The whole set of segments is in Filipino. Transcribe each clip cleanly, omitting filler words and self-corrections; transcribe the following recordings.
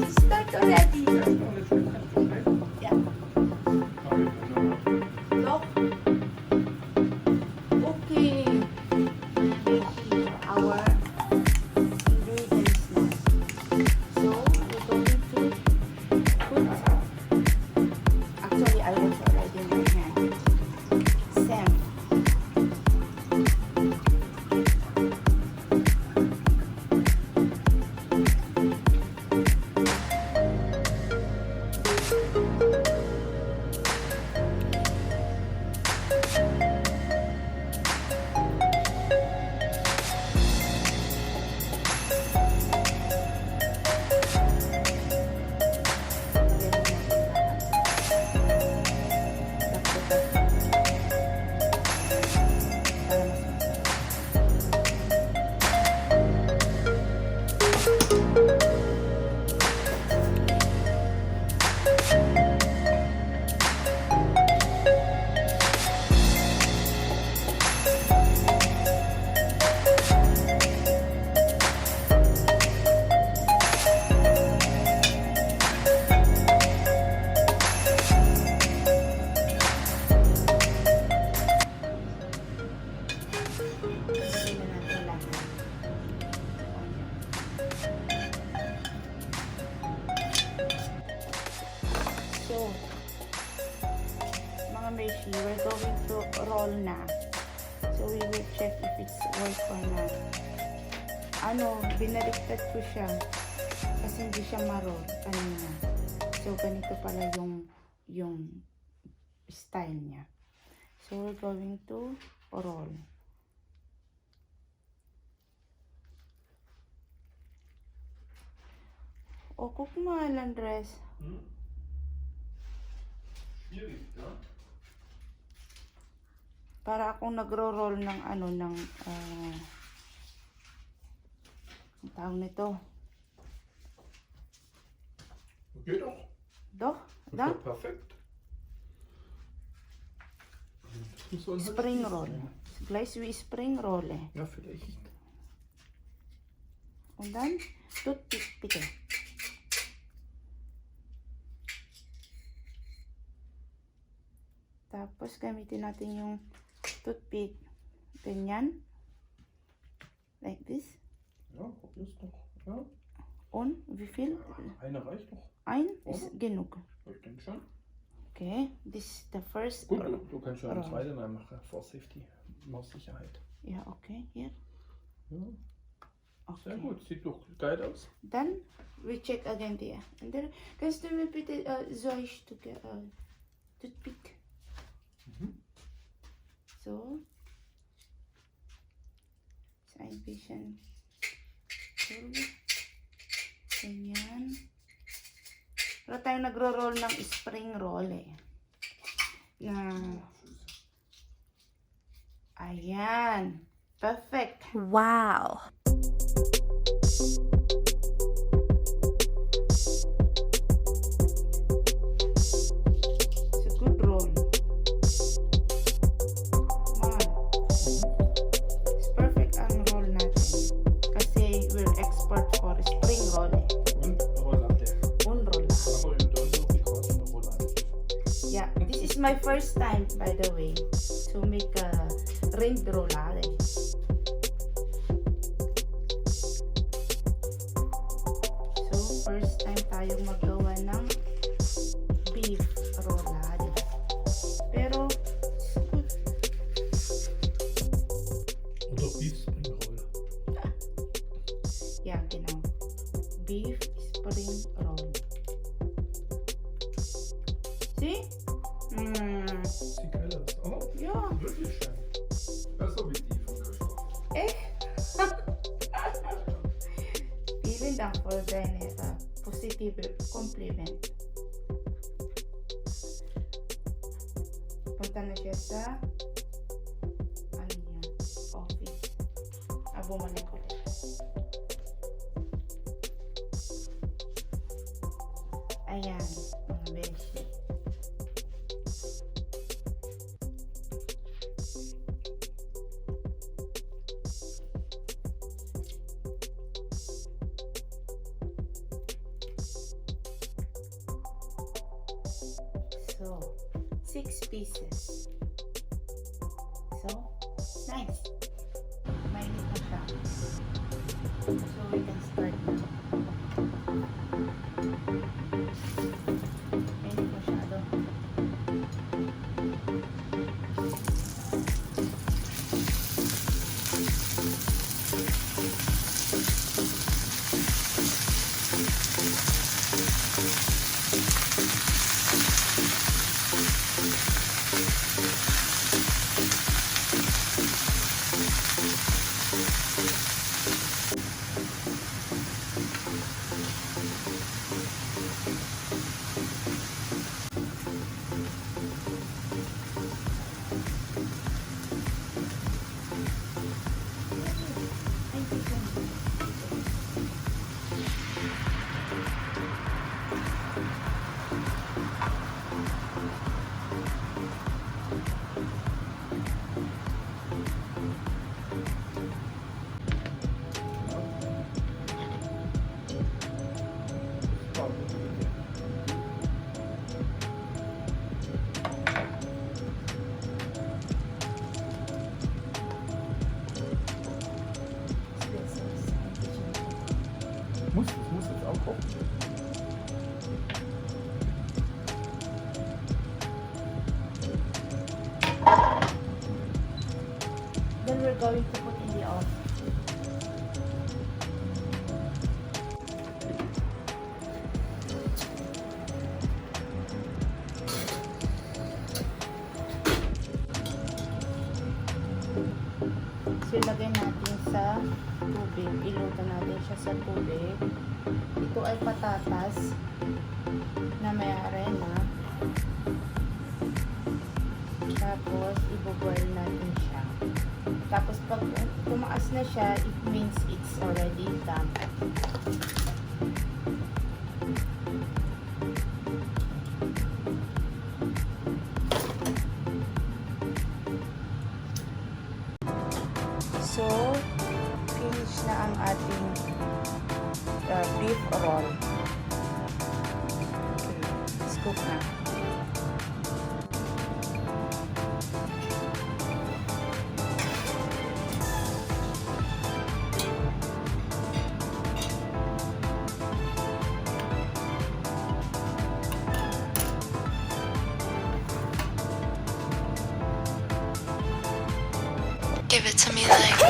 Start already. Yeah. Look. Okay. Our ingredients now. So we're going to put. Actually, I was already in my hand. Sam. So, mga beshi, we're going to roll na. So, we will check if it's work or not. Ano, binaliktad ko siya kasi hindi siya ma-roll kanina. So, ganito pala yung style niya. So, we're going to roll. O, cook mo, Andres. Para akong nagro-roll ng ano, ng ang tawag nito. Okay doch. Doch? Das Da? ist doch perfekt. Das muss man halt Spring schließen, roll. ja. Gleich wie Spring roll. Ja, vielleicht. Und dann Toothpick bitte. Tapos gamitin natin yung toothpick. Ganyan. Like this. Ja, probier's doch. Ja. Und wie viel? Eine reicht doch. Ein ist genug. Ich denke schon. Okay, this is the first. Gut, du kannst schon eine roll. zweite reinmachen. For safety. More Sicherheit. Ja, okay, hier. Ja, sehr Okay. gut. Sieht doch geil aus. Dann we check again die andere. Kannst du mir bitte solche Stücke Toothpick? So. Ist ein bisschen curly. Ganyan. Pero tayo nagro-roll ng spring roll eh. Na. Ayan. Perfect. Wow. It's a good roll. Come on. It's perfect ang roll natin. Kasi we're expert for spring roll eh. Und Roulade. Un roll. Aber you don't know because of Roulade. Yeah, this is my first time, by the way, to make a rinderroulade. So, first time tayong magawa ng beef roulade. Pero, Oder Beef Spring Roll. yeah, genau. Beef spring roll. See? Sieht geil aus. Oh, Ja, wirklich schön. Besser wie die von Christoph. echt? Vielen Dank für deine positive Kompliment. Punta na siya sa ano yan, office. Bumalik ulit. Ayan, mga beshi. 6 pieces. So, nice. Mainit na siya. So, we can start now. Mainit masyado. Es muss jetzt auch kochen. Then we're going to put in the oven. So, ilagay natin sa tubig. Iluto natin siya sa tubig. Ito ay patatas na may arena. Tapos, i-boil natin siya. Tapos, pag tumaas na siya, it means it's already done. So, finish na ang ating beef roll. Okay, let's cook na. Give it to me like.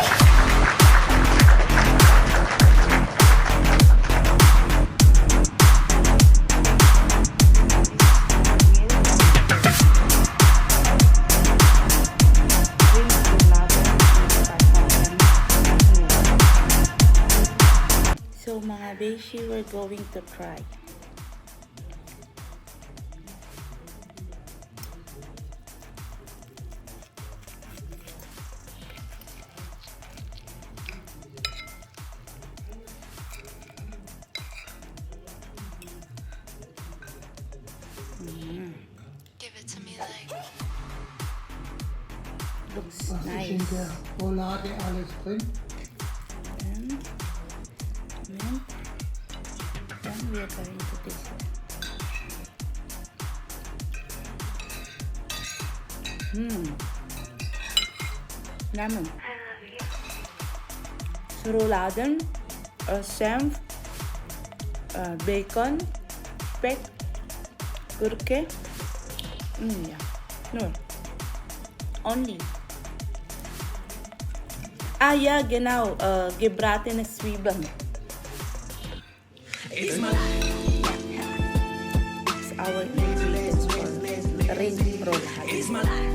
So mga beshi, we're going to try. Give it to me like. Looks Was ist nice. in der Roulade alles drin? Then we are going to taste it. Lemon. So rouladen, senf, bacon, speck, Gurke. Ja. Nur. Only. Ah ja, genau. Gebratene Zwiebeln. It's our ingredients for Rinderroulade.